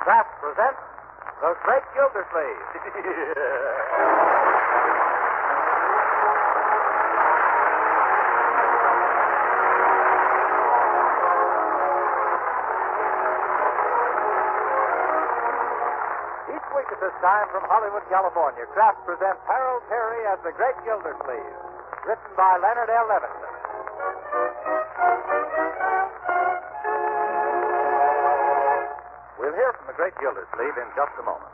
Kraft presents The Great Gildersleeve. Each week at this time from Hollywood, California, Kraft presents Harold Peary as The Great Gildersleeve, written by Leonard L. Levinson. We'll hear from The Great Gildersleeve in just a moment.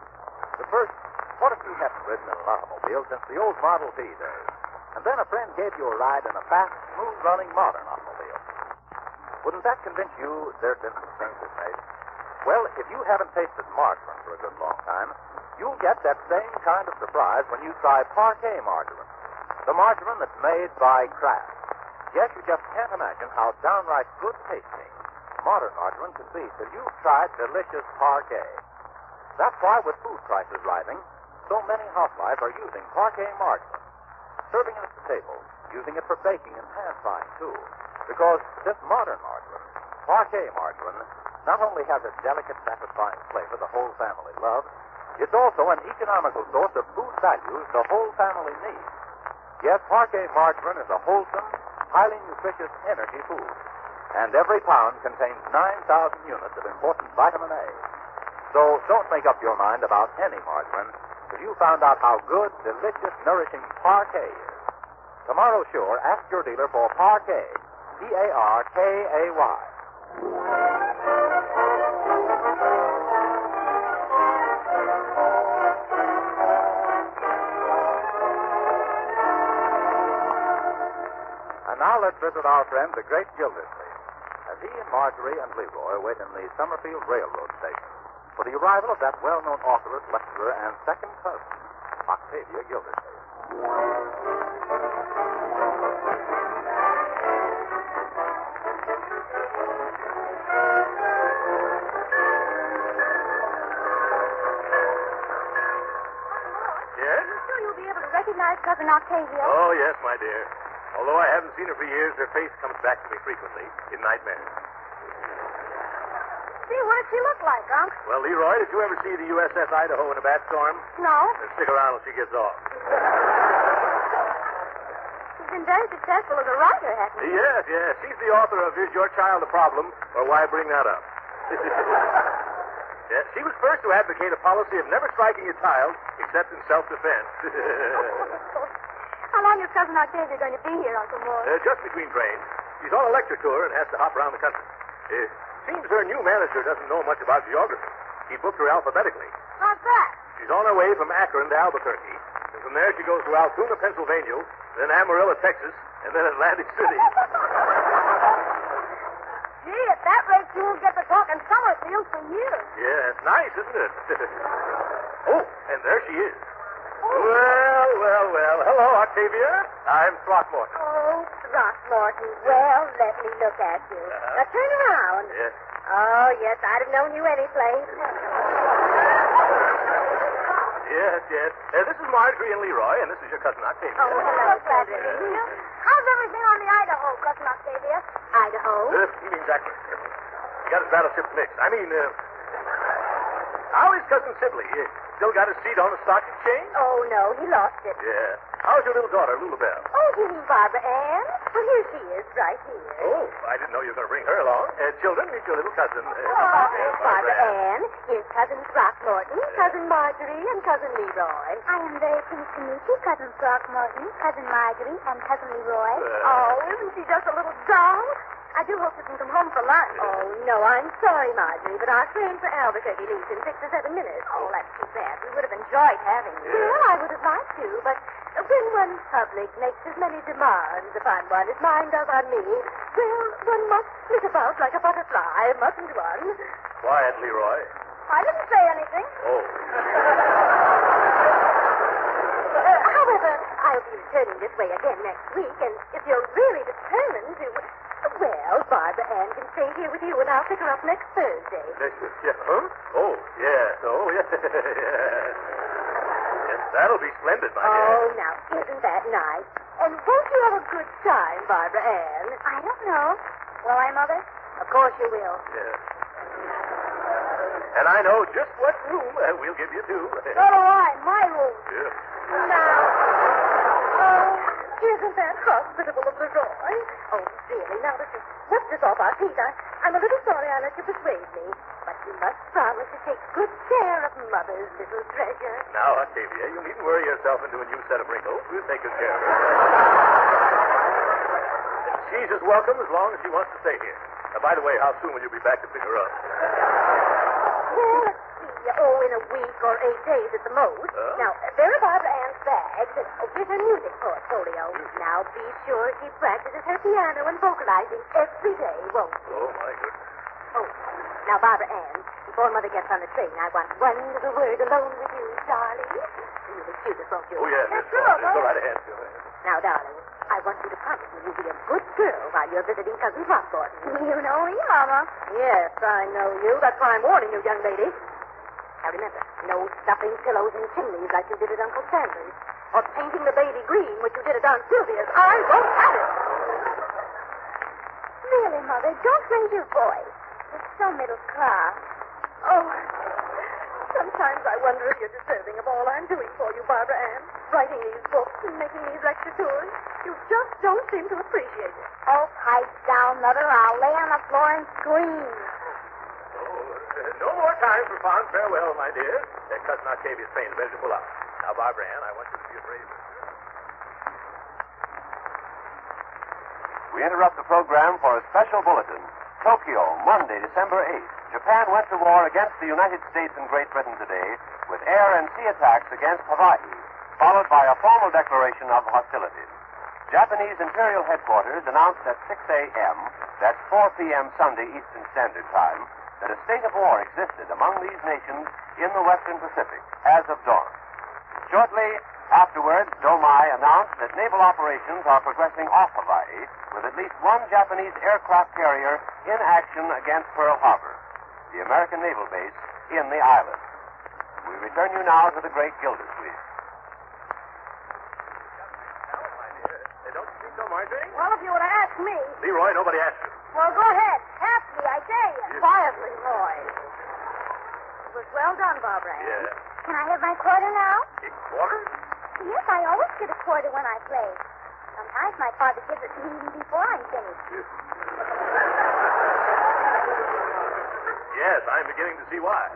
But first, what if you hadn't ridden in an automobile since the old Model T days? And then a friend gave you a ride in a fast, smooth-running modern automobile. Wouldn't that convince you there'd been some changes made? Well, if you haven't tasted margarine for a good long time, you'll get that same kind of surprise when you try Parquet margarine. The margarine that's made by Kraft. Yes, you just can't imagine how downright good tasting modern margarine can be till you've tried delicious Parquet. That's why with food prices rising, so many housewives are using Parquet margarine. Serving it at the table, using it for baking and pan frying, too. Because this modern margarine, Parquet margarine, not only has a delicate, satisfying flavor the whole family loves, it's also an economical source of food values the whole family needs. Yes, Parquet margarine is a wholesome, highly nutritious energy food. And every pound contains 9,000 units of important vitamin A. So don't make up your mind about any margarine till you found out how good, delicious, nourishing Parquet is. Tomorrow, sure, ask your dealer for Parquet. Parkay. And now let's visit our friend, the Great Gildersleeve, as he and Marjorie and Leroy wait in the Summerfield Railroad Station for the arrival of that well-known authoress, lecturer, and second cousin, Octavia Gildersleeve. Cousin Octavia? Oh, yes, my dear. Although I haven't seen her for years, her face comes back to me frequently in nightmares. Gee, what does she look like, Unc? Well, Leroy, did you ever see the USS Idaho in a bad storm? No. Then stick around till she gets off. She's been very successful as a writer, hasn't she? Yes. She's the author of Is Your Child a Problem, or Why Bring That Up? Yes, she was first to advocate a policy of never striking a child except in self-defense. How long is Cousin Octavia going to be here, Uncle Mort? Just between trains. She's on a lecture tour and has to hop around the country. Seems her new manager doesn't know much about geography. He booked her alphabetically. How's that? She's on her way from Akron to Albuquerque, and from there she goes to Altoona, Pennsylvania, then Amarillo, Texas, and then Atlantic City. Gee, at that rate, you won't get to talking Summerfield for years. Yeah, it's nice, isn't it? Oh, and there she is. Well. Hello, Octavia. I'm Throckmorton. Oh, Throckmorton. Well, let me look at you. Now, turn around. Yes. Oh, yes, I'd have known you any place. Yes. This is Marjorie and Leroy, and this is your cousin Octavia. Oh, hello, cousin. How's everything on the Idaho, Cousin Octavia? Idaho? He means Akron. He got his battleship mixed. How is Cousin Sibley? Still got his seat on the stock exchange? Oh, no, he lost it. Yeah. How's your little daughter, Lulabelle? Oh, you mean Barbara Ann? Well, here she is, right here. Oh, I didn't know you were going to bring her along. Children, meet your little cousin. Barbara Ann. Here's Cousin Throckmorton, Cousin Marjorie, and Cousin Leroy. I am very pleased to meet you, Cousin Throckmorton, Cousin Marjorie, and Cousin Leroy. Oh, isn't she just a little doll? I do hope you can come home for lunch. Oh, no, I'm sorry, Marjorie, but our train for Albuquerque leaves in 6 or 7 minutes. Oh, that's too bad. We would have enjoyed having you. Well, I would have liked to, but when one's public makes as many demands upon one as mine does on me, well, one must flit about like a butterfly, mustn't one? Quiet, Leroy. I didn't say anything. Oh. However, I'll be returning this way again next week, and if you're really determined to... Well, Barbara Ann can stay here with you, and I'll pick her up next Thursday. Huh? Oh, yes. Yes, that'll be splendid, my dear. Oh, now, isn't that nice? And won't you have a good time, Barbara Ann? I don't know. Will I, Mother? Of course you will. Yes. And I know just what room we'll give you, too. So do I. My room. Yeah. Now. Isn't that hospitable of Leroy? Oh, really, now that you've whipped us off our feet, I'm a little sorry I let you persuade me. But you must promise to take good care of Mother's little treasure. Now, Octavia, you needn't worry yourself into a new set of wrinkles. We'll take good care of her. She's as welcome as long as she wants to stay here. By the way, how soon will you be back to pick her up? Well, let's see. Oh, in a week or 8 days at the most. Now, there are Barbara Ann's bags. Here's her music portfolio. Now, be sure she practices her piano and vocalizing every day, won't she? Oh, my goodness. Oh, now, Barbara Ann, before Mother gets on the train, I want one little word alone with you, darling. You'll excuse us, won't you? Oh, yes. Sure, Go right ahead. Now, darling, I want you to promise me you'll be a good girl while you're visiting Cousin Throckmorton. You know me, Mama. Yes, I know you. That's why I'm warning you, young lady. Now, remember, no stuffing pillows in chimneys like you did at Uncle Sandy's, or painting the baby green, which you did at Aunt Sylvia's. I won't have it. Really, Mother, don't raise your voice. It's so middle class. Oh, sometimes I wonder if you're deserving of all I'm doing for you, Barbara Ann. Writing these books and making these lecture tours. You just don't seem to appreciate it. Oh, pipe down, Mother. I'll lay on the floor and scream. No more time for fond farewell, my dear. Cousin Octavia's train's ready to pull out. Now, Barbara Ann, I want you to be a brave sister. We interrupt the program for a special bulletin. Tokyo, Monday, December 8th. Japan went to war against the United States and Great Britain today with air and sea attacks against Hawaii, followed by a formal declaration of hostilities. Japanese Imperial Headquarters announced at 6 a.m., that's 4 p.m. Sunday Eastern Standard Time, that a state of war existed among these nations in the Western Pacific as of dawn. Shortly afterwards, Domai announced that naval operations are progressing off Hawaii with at least one Japanese aircraft carrier in action against Pearl Harbor, the American naval base in the island. We return you now to the Great Gildersleeve. Don't you think so, Marjorie? Well, if you would have asked me. Leroy, nobody asked you. Well, go ahead. Ask me, I dare you. Quietly, Roy. It was well done, Barbara Ann. Yeah. Can I have my quarter now? A quarter? Yes, I always get a quarter when I play. Sometimes my father gives it to me even before I'm finished. Yes, I'm beginning to see why.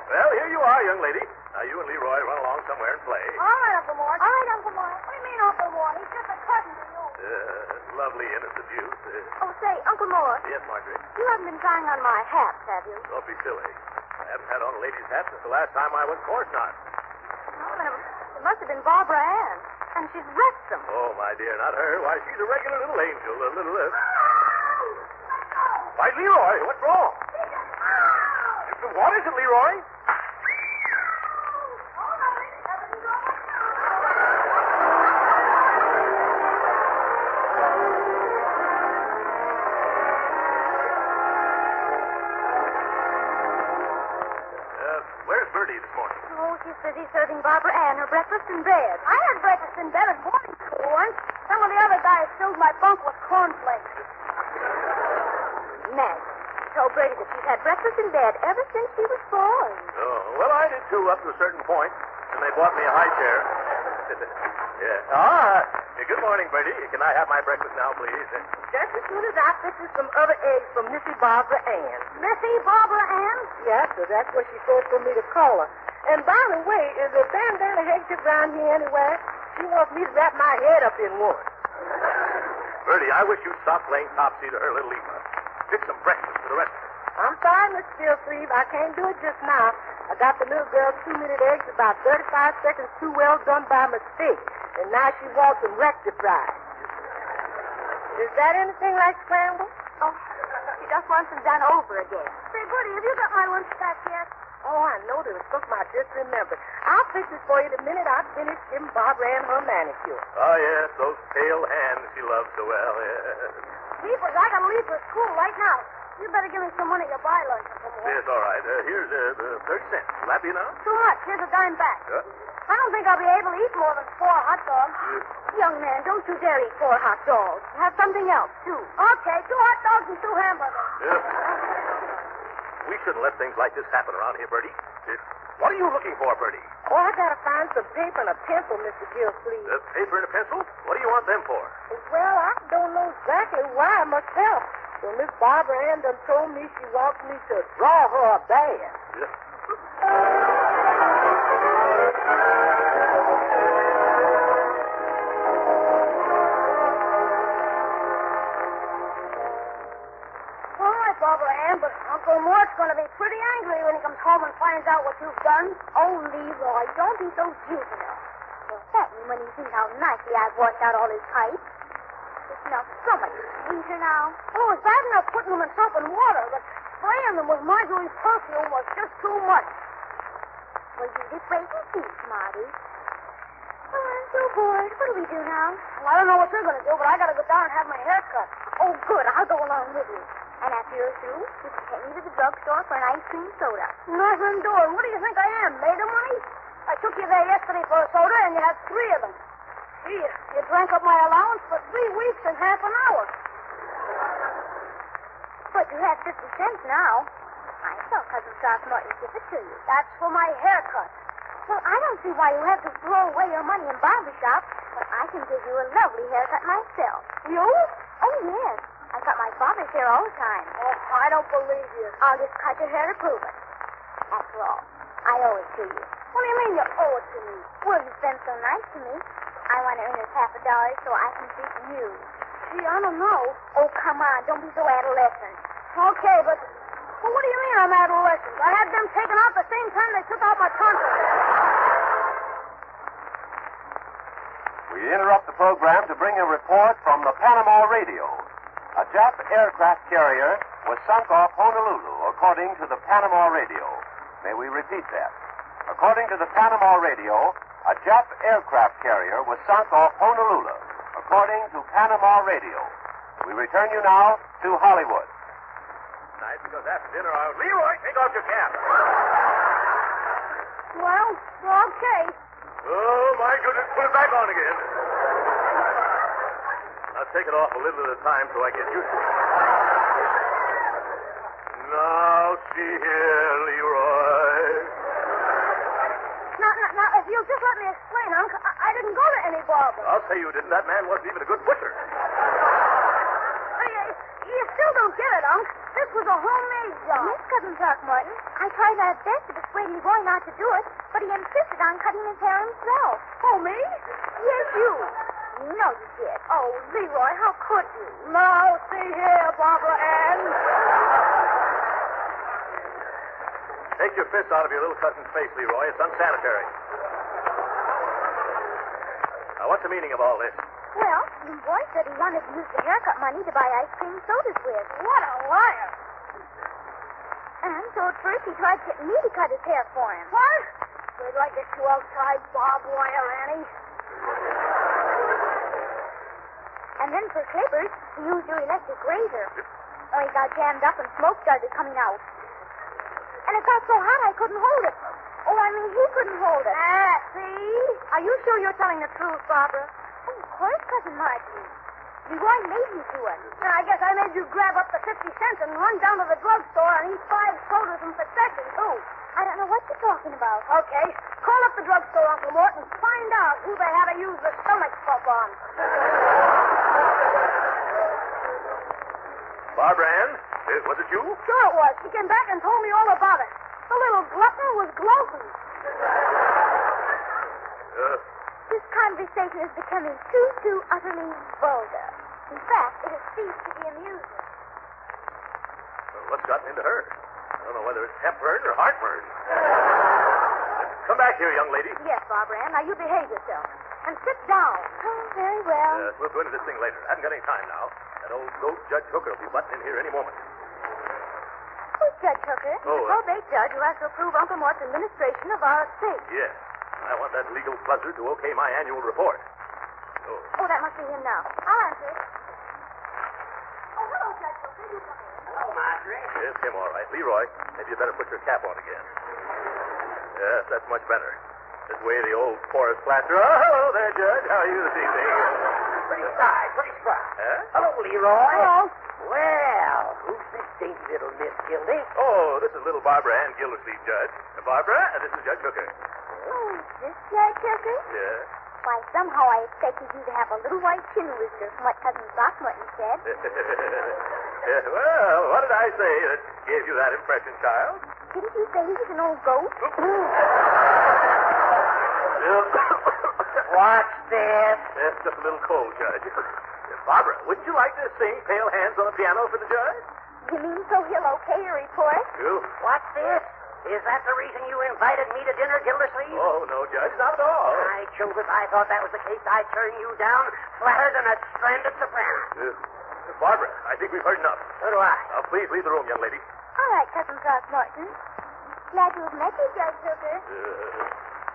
Well, here you are, young lady. Now, you and Leroy run along somewhere and play. All right, Uncle Mort. All right, Uncle Mort. What do you mean, Uncle Mort? He's just a cousin to you. Lovely innocent youth. Oh, say, Uncle Mort, Yes, Marjorie. you haven't been trying on my hats, have you? Don't be silly. I haven't had on a lady's hat since the last time I went, of course not. Oh, then it must have been Barbara Ann. And she's wrecked them. Oh, my dear, not her. Why, she's a regular little angel. A little... Why, Leroy, what's wrong? What is it, Leroy? Where's Bertie this morning? Oh, she's busy serving Barbara Ann her breakfast in bed. I had breakfast in bed at boarding school once. Some of the other guys filled my bunk with cornflakes. Meg told Bertie that she's had breakfast in bed ever since she was born. Oh, well, I did too, up to a certain point. And they bought me a high chair. Yeah. Good morning, Bertie. Can I have my breakfast now, please? Just as soon as I fixes some other eggs from Missy Barbara Ann. Missy Barbara Ann? Yes, sir. That's what she said for me to call her. And by the way, is a bandana handkerchief around here anywhere? She wants me to wrap my head up in one. Bertie, I wish you'd stop playing topsy to her little Eva. Fix some breakfast for the rest of us. I'm sorry, Miss Gildersleeve. I can't do it just now. I got the little girl's 2-minute eggs about 35 seconds too well done by mistake. And now she wants them rectified. Is that anything like scramble? Oh, she just wants them done over again. Say, Bertie, have you got my lunch back yet? Oh, I know there's something I just remembered. I'll fix it for you the minute I finish giving Barbara Ann her manicure. Oh, yes, those pale hands she loves so well, yes. Leapers, I gotta leave for school right now. You better give me some money to buy lunch. Yes, all right. Here's 30 cents. Will that be enough? Too much. Here's a dime back. I don't think I'll be able to eat more than 4 hot dogs. Young man, don't you dare eat 4 hot dogs. Have something else, too. Okay, 2 hot dogs and 2 hamburgers. We shouldn't let things like this happen around here, Bertie. What are you looking for, Bertie? Oh, I gotta find some paper and a pencil, Mr. Gildersleeve. Paper and a pencil? What do you want them for? Well, I don't know exactly why myself. Well, Miss Barbara Ann done told me she wants me to draw her a band. Barbara Ann, but Uncle Mort's going to be pretty angry when he comes home and finds out what you've done. Oh, Leroy, don't be so juvenile. Well, certainly when he sees how nicely I've washed out all his pipes. It smells so much sweeter now. Oh, it's bad enough putting them in soap and water, but spraying them with Marjorie's perfume was just too much. Well, you just wait and see, Smarty. Oh, I'm so bored. What do we do now? Well, I don't know what you're going to do, but I got to go down and have my hair cut. Oh, good. I'll go along with you. And after you're through, you can take me to the drugstore for an ice cream soda. Nothing doing. What do you think I am, made of money? I took you there yesterday for a soda, and you had 3 of them. Gee, you drank up my allowance for 3 weeks and half an hour. But you have 50 cents now. I saw Cousin Throckmorton give it to you. That's for my haircut. Well, I don't see why you have to throw away your money in barber shops when I can give you a lovely haircut myself. You? Oh, yes. I cut my father's hair all the time. Oh, I don't believe you. I'll just cut your hair to prove it. After all, I owe it to you. What do you mean you owe it to me? Well, you've been so nice to me. I want to earn this $50 so I can treat you. Gee, I don't know. Oh, come on. Don't be so adolescent. Okay, but well, what do you mean I'm adolescent? I had them taken out the same time they took out my tonsils. We interrupt the program to bring a report from the Panama radio. A Jap aircraft carrier was sunk off Honolulu, according to the Panama radio. May we repeat that? According to the Panama radio, a Jap aircraft carrier was sunk off Honolulu, according to Panama radio. We return you now to Hollywood. Nice, because after dinner Leroy, take off your cap. Well, okay. Oh, my goodness, put it back on again. I'll take it off a little at a time so I get used to it. Now, see here, Leroy. Now, if you'll just let me explain, Unc, I didn't go to any barber. I'll say you didn't. That man wasn't even a good butcher. You still don't get it, Unc. This was a homemade job. Yes, Cousin Throckmorton. I tried my best to persuade Leroy not to do it, but he insisted on cutting his hair himself. Oh, me? Yes, you. You know you did. Oh, Leroy, how could you? Now, see here, Barbara Ann. Take your fist out of your little cousin's face, Leroy. It's unsanitary. Now, what's the meaning of all this? Well, Leroy said he wanted to use the haircut money to buy ice cream sodas with. What a liar. And so at first he tried to get me to cut his hair for him. What? Wait till I get you outside, barbed wire, Annie. And then for clippers, he used your electric razor. Oh, he got jammed up and smoke started coming out. And it got so hot I couldn't hold it. Oh, I mean, he couldn't hold it. See? Are you sure you're telling the truth, Barbara? Oh, of course, Cousin Marjorie. Leroy made me do it. Then I guess I made you grab up the 50 cents and run down to the drugstore and eat 5 sodas in succession, too. I don't know what you're talking about. Okay. Call up the drugstore, Uncle Mort, and find out who they had to use the stomach pump on. Barbara Ann, was it you? Sure it was. He came back and told me all about it. The little glutton was gloating. This conversation is becoming too utterly vulgar. In fact, it has ceased to be amusing. Well, what's gotten into her? I don't know whether it's hepburn or heartburn. Come back here, young lady. Yes, Barbara Ann. Now you behave yourself. And sit down. Oh, very well. We'll go into this thing later. I haven't got any time now. That old goat Judge Hooker will be butting in here any moment. Who's Judge Hooker? Oh, The probate judge who has to approve Uncle Mort's administration of our estate. Yes. I want that legal buzzard to okay my annual report. Oh, that must be him now. I'll answer it. Oh, hello, Judge Hooker. You come in. Hello, Marjorie. Yes, him all right. Leroy, maybe you better put your cap on again. Yes, that's much better. This way the old forest plaster. Oh, hello there, Judge. How are you this evening? Pretty spry, pretty spry. Huh? Hello, Leroy. Hello. Well, who's this dainty little Miss Gildy. Oh, this is little Barbara Ann Gildersleeve, Judge. Barbara, and this is Judge Hooker. Oh, this Judge Hooker? Yeah. Why, somehow I expected you to have a little white chin rooster from what Cousin Throckmorton said. Yeah, well, what did I say that gave you that impression, child? Didn't you say he was an old goat? What's this? It's just a little cold, Judge. Barbara, wouldn't you like to sing Pale Hands on the Piano for the judge? You mean so he'll okay a report? You? What's this? Is that the reason you invited me to dinner, Gildersleeve? Oh, no, Judge, not at all. I chose if I thought that was the case, I'd turn you down flatter than a stranded soprano. Barbara, I think we've heard enough. So do I. Now, please leave the room, young lady. All right, Cousin Throckmorton. Glad to have met you, Judge Hooker.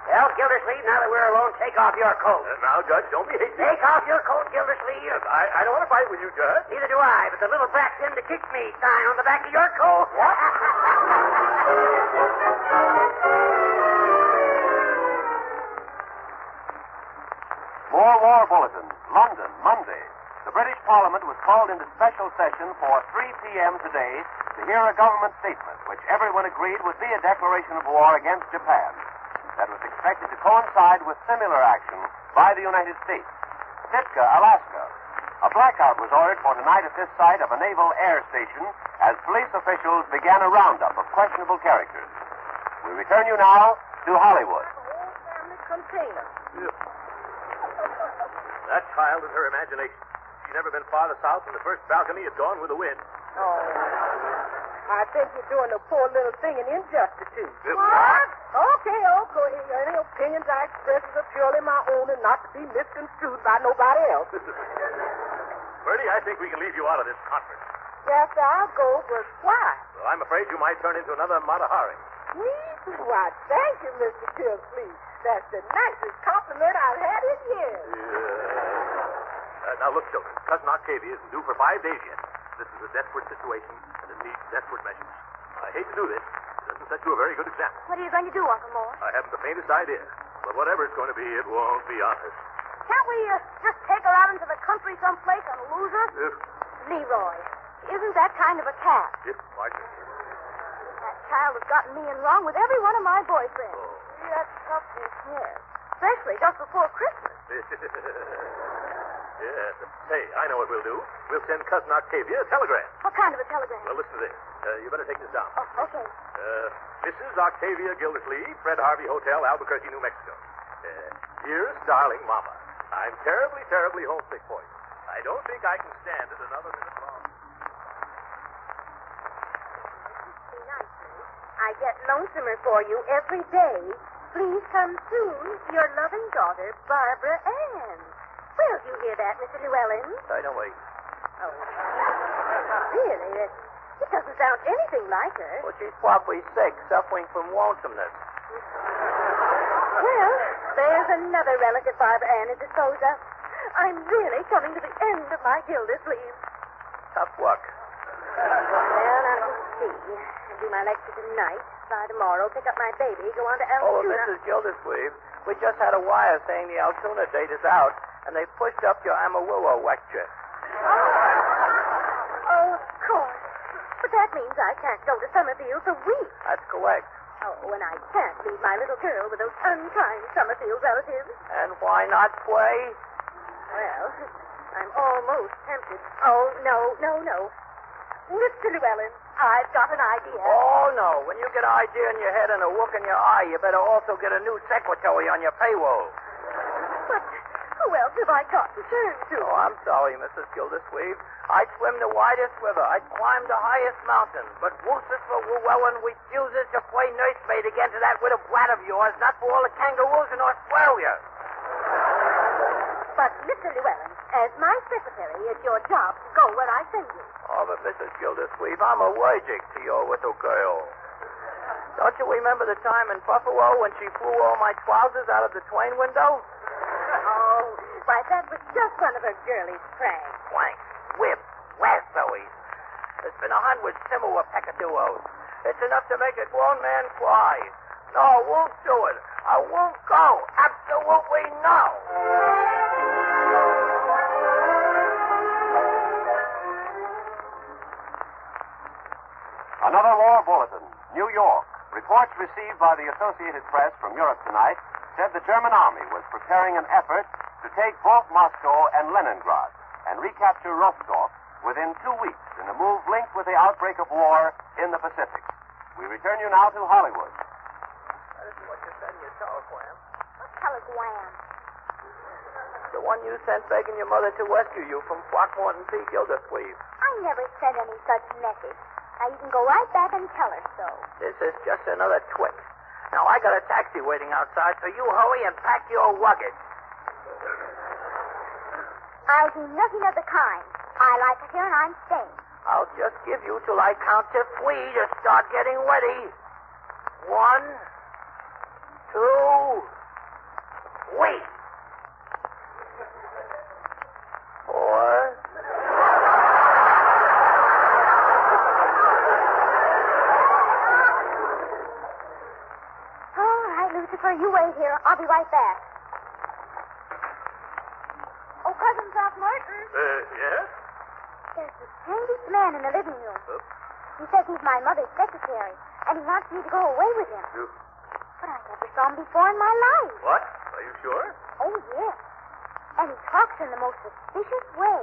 Well, Gildersleeve, now that we're alone, take off your coat. Now, Judge, don't be hasty. Take off your coat, Gildersleeve. I don't want to fight with you, Judge. Neither do I, but the little brat pinned the kick me sign on the back of your coat. What? More war bulletins. London, Monday. The British Parliament was called into special session for 3 p.m. today to hear a government statement, which everyone agreed would be a declaration of war against Japan. That was expected to coincide with similar action by the United States. Sitka, Alaska. A blackout was ordered for tonight at this site of a naval air station as police officials began a roundup of questionable characters. We return you now to Hollywood. Whole family container. That child is her imagination. She's never been farther south than the first balcony had gone with the wind. Oh. I think you're doing a poor little thing an injustice to. What? Okay. Any opinions I express are purely my own and not to be misconstrued by nobody else. Bertie, I think we can leave you out of this conference. Yes, I'll go, but why? Well, I'm afraid you might turn into another Mata Hari. Me? Why, thank you, Mr. Gildersleeve. That's the nicest compliment I've had in years. Now, look, children. Cousin Octavia isn't due for 5 days yet. This is a desperate situation, and it needs desperate measures. I hate to do this. It doesn't set you a very good example. What are you going to do, Uncle Mort? I haven't the faintest idea. But whatever it's going to be, it won't be honest. Can't we just take her out into the country someplace and lose her? Leroy, isn't that kind of a cat? Yes, Marjorie. That child has gotten me in wrong with every one of my boyfriends. That's something, yes. Especially just before Christmas. Yes. Hey, I know what we'll do. We'll send Cousin Octavia a telegram. What kind of a telegram? Well, listen to this. You better take this down. Oh, okay. Mrs. Octavia Gildersleeve, Fred Harvey Hotel, Albuquerque, New Mexico. Dearest darling Mama, I'm terribly, terribly homesick for you. I don't think I can stand it another minute longer. I get lonesomer for you every day. Please come soon. Your loving daughter, Barbara Ann. Well, do you hear that, Mr. Llewellyn? I don't wait. Oh. Really? It doesn't sound anything like her. Well, she's probably sick, suffering from lonesomeness. Well, there's another relative Barbara Ann is disposed of. I'm really coming to the end of my Gildersleeve. Tough work. Well, now let's see. I do my lecture tonight. By tomorrow, pick up my baby, go on to Oh, Altoona. Mrs. Gildersleeve, we just had a wire saying the Altoona date is out, and they pushed up your Amarillo lecture. Oh, of course. But that means I can't go to Summerfield for weeks. That's correct. Oh, and I can't leave my little girl with those unkind Summerfield relatives. And why not play? Well, I'm almost tempted. Oh, no. Mr. Llewellyn, I've got an idea. Oh, no. When you get an idea in your head and a look in your eye, you better also get a new secretary on your payroll. But who else have I got to turn to? Oh, I'm sorry, Mrs. Gildersleeve. I'd swim the widest river. I'd climb the highest mountain. But Lucifer Llewellyn refuses to play nursemaid again to that little brat of yours, not for all the kangaroos in Australia. But, Mr. Llewellyn, as my secretary, it's your job to go where I send you. Oh, but Mrs. Gildersleeve, I'm allergic to your little girl. Don't you remember the time in Buffalo when she flew all my trousers out of the train window? Oh, why, that was just one of her girlish pranks. Planks, whips, lassos. There's been 100 similar peccadillos. It's enough to make a grown man cry. No, I won't do it. I won't go. Absolutely no. Another war bulletin. New York. Reports received by the Associated Press from Europe tonight said the German army was preparing an effort to take both Moscow and Leningrad and recapture Rostov within 2 weeks in a move linked with the outbreak of war in the Pacific. We return you now to Hollywood. This is what you said in your telegram. What telegram? The one you sent begging your mother to rescue you from Throckmorton P. Gildersleeve. I never sent any such message. Now, you can go right back and tell her so. This is just another trick. Now, I got a taxi waiting outside, so you hurry and pack your luggage. I'll do nothing of the kind. I like it here, and I'm staying. I'll just give you till I count to 3 to start getting ready. 1, 2, 3. 4. All right, Lucifer, you wait here. I'll be right back. Oh, Cousin Throckmorton. Yes? There's the strangest man in the living room. He says he's my mother's secretary, and he wants me to go away with him. You... But I never saw him before in my life. What? Are you sure? Oh, yes. And he talks in the most suspicious way.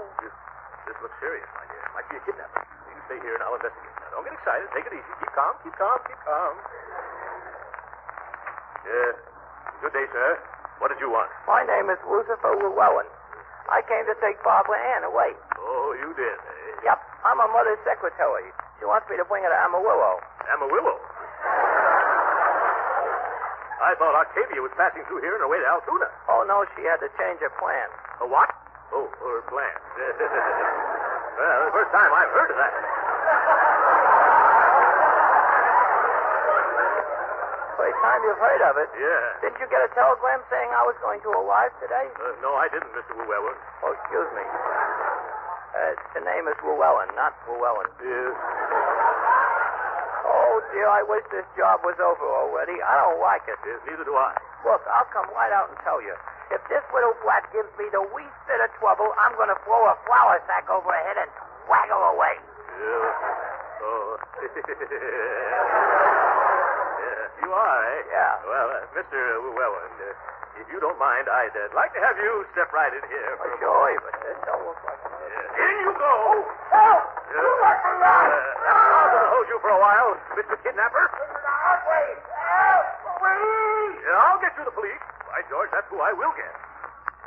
This looks serious, my dear. Might be a kidnapping. You can stay here and I'll investigate. Now, don't get excited. Take it easy. Keep calm, keep calm, keep calm. Good day, sir. What did you want? My name is Lucifer Llewellyn. I came to take Barbara Ann away. Oh, you did, eh? Yep, I'm her mother's secretary. She wants me to bring her to Amarillo. Amarillo? I thought Octavia was passing through here on her way to Altoona. Oh, no, she had to change her plan. A what? Oh, her plan. Well, the first time I've heard of that. First time you've heard of it? Yeah. Didn't you get a telegram saying I was going to arrive today? No, I didn't, Mr. Llewellyn. Oh, excuse me. The name is Llewellyn, not Llewellyn. Yes. Oh, dear, I wish this job was over already. I don't like it. Yes, neither do I. Look, I'll come right out and tell you. If this little brat gives me the least bit of trouble, I'm going to throw a flour sack over her head and whack her away. Yeah. Oh. You are, eh? Yeah. Well, Mr. Llewellyn, if you don't mind, I'd like to have you step right in here for a Sure, moment. but this don't look like it. In you go. Help! You let me out. I'm going to hold you for a while, Mr. Kidnapper. Help! Please! Yeah, I'll get you the police. By George, that's who I will get.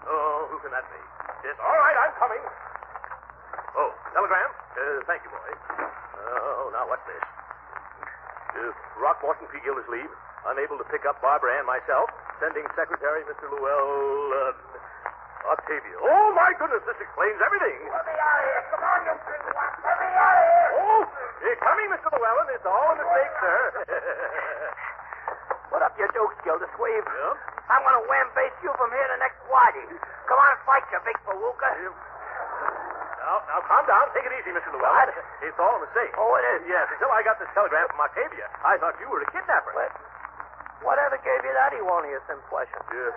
Oh, who can that be? Yes, all right, I'm coming. Oh, telegram? Thank you, boy. Oh, now what's this? Throckmorton P. Gildersleeve, unable to pick up Barbara Ann myself, sending Secretary Mr. Llewellyn, Octavia. Oh, my goodness, this explains everything. Let me out of here. Come on, you big one. Let me out of here. Oh, coming, Mr. Llewellyn. It's all a mistake, sir. Put up your dukes, Gildersleeve. Yeah? I'm going to wham-base you from here to next Friday. Come on, fight, you big palooka. Now, calm down. Take it easy, Mr. Llewellyn. It's all a mistake. Oh, it is? Yes, until I got this telegram from Octavia, I thought you were a kidnapper. Whatever gave you that erroneous impression? Yes.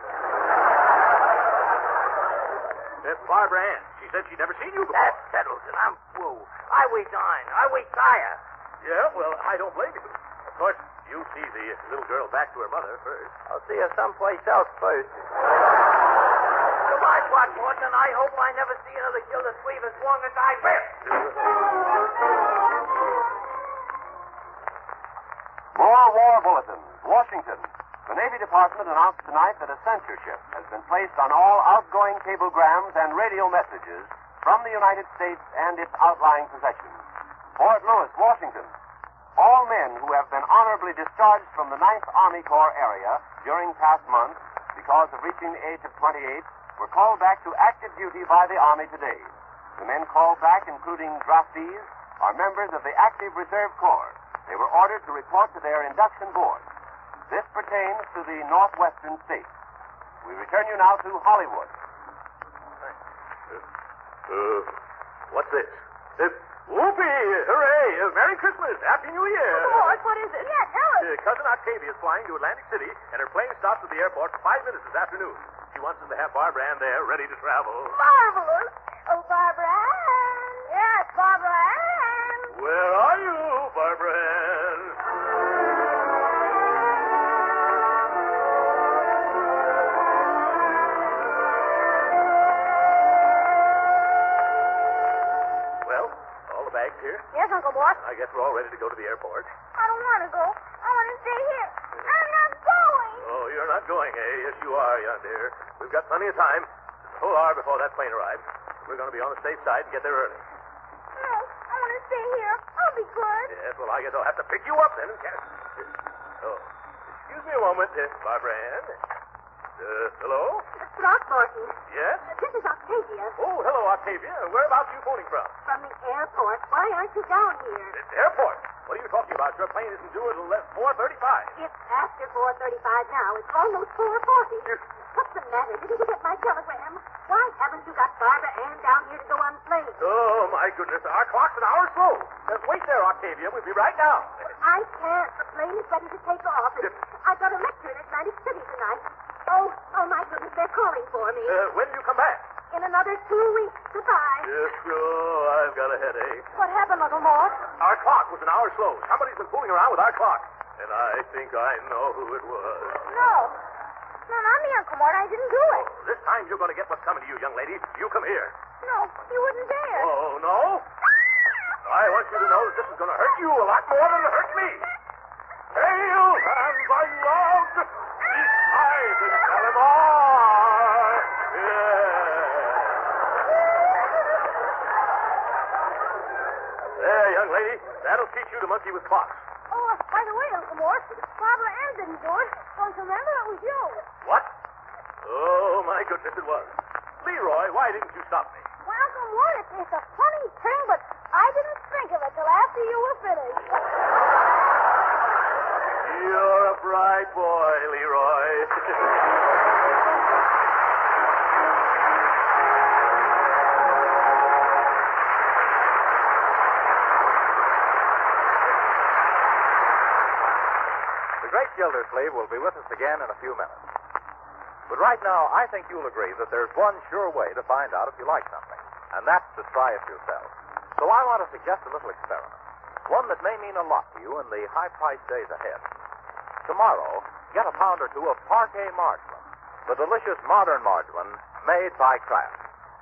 That's Barbara Ann. She said she'd never seen you before. That settles it. I'm through. I resign. I retire. Yeah, well, I don't blame you. Of course, you see the little girl back to her mother first. I'll see her someplace else first. Goodbye, Throckmorton. I hope I never see another Gildersleeve as long as I live. More war bulletins. Washington. The Navy Department announced tonight that a censorship has been placed on all outgoing cablegrams and radio messages from the United States and its outlying possessions. Fort Lewis, Washington. All men who have been honorably discharged from the 9th Army Corps area during past months because of reaching the age of 28 were called back to active duty by the Army today. The men called back, including draftees, are members of the Active Reserve Corps. They were ordered to report to their induction board. This pertains to the northwestern states. We return you now to Hollywood. What's this? Whoopee! Hooray! Merry Christmas! Happy New Year! Lord, what is it? Yeah, tell us. Cousin Octavia is flying to Atlantic City, and her plane stops at the airport for 5 minutes this afternoon. She wants us to have Barbara Ann there, ready to travel. Marvelous. Oh, Barbara Ann. Yes, Barbara Ann. Where are you, Barbara Barbara Ann. Well, all the bags here. Yes, Uncle Mort. I guess we're all ready to go to the airport. I don't want to go. I want to stay here. I'm not going. Oh, you're not going, eh? Yes, you are, young dear. We've got plenty of time. Just a whole hour before that plane arrives. We're going to be on the safe side and get there early. No, I want to stay here. I'll be good. Yes, well, I guess I'll have to pick you up then and carry. Oh, excuse me a moment, Barbara Ann. Hello? Throckmorton. Yes? This is Octavia. Oh, hello, Octavia. Whereabouts you phoning from? From the airport. Why aren't you down here? The airport. What are you talking about? Your plane isn't due until 4:35. It's after 4:35 now. It's almost 4:40. What's the matter? Didn't you get my telegram? Why haven't you got Barbara Ann down here to go on the plane? Oh, my goodness. Our clock's an hour slow. Just wait there, Octavia. We'll be right down. I can't. The plane is ready to take off. I've got a lecture in Atlantic City tonight. Oh, my goodness, they're calling for me. When do you come back? In another 2 weeks. Goodbye. Yes, oh, I've got a headache. What happened, Uncle Mort? Our clock was an hour slow. Somebody's been fooling around with our clock. And I think I know who it was. No. No, not me, Uncle Mort. I didn't do it. This time you're going to get what's coming to you, young lady. You come here. No, you wouldn't dare. Oh, no? I want you to know that this is going to hurt you a lot more than it hurt me. Hail and by love, each side and tell him all. There, young lady. That'll teach you to monkey with clocks. Oh, by the way, Uncle Mort, Barbara Ann didn't do it. Don't you remember? It was you. What? Oh, my goodness, it was. Leroy, why didn't you stop me? Well, Uncle Mort, it's a funny thing, but I didn't think of it till after you were finished. You're a bright boy, Leroy. The Great Gildersleeve will be with us again in a few minutes. But right now, I think you'll agree that there's one sure way to find out if you like something, and that's to try it yourself. So I want to suggest a little experiment, one that may mean a lot to you in the high-priced days ahead. Tomorrow, get a pound or two of parquet margarine, the delicious modern margarine made by Kraft.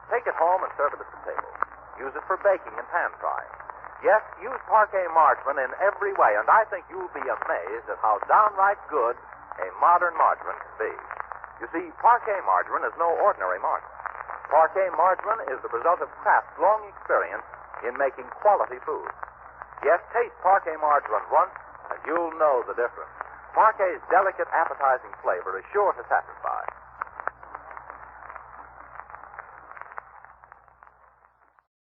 Take it home and serve it at the table. Use it for baking and pan frying. Yes, use parquet margarine in every way, and I think you'll be amazed at how downright good a modern margarine can be. You see, parquet margarine is no ordinary margarine. Parquet margarine is the result of Kraft's long experience in making quality food. Yes, taste parquet margarine once, and you'll know the difference. Parquet's delicate, appetizing flavor is sure to satisfy.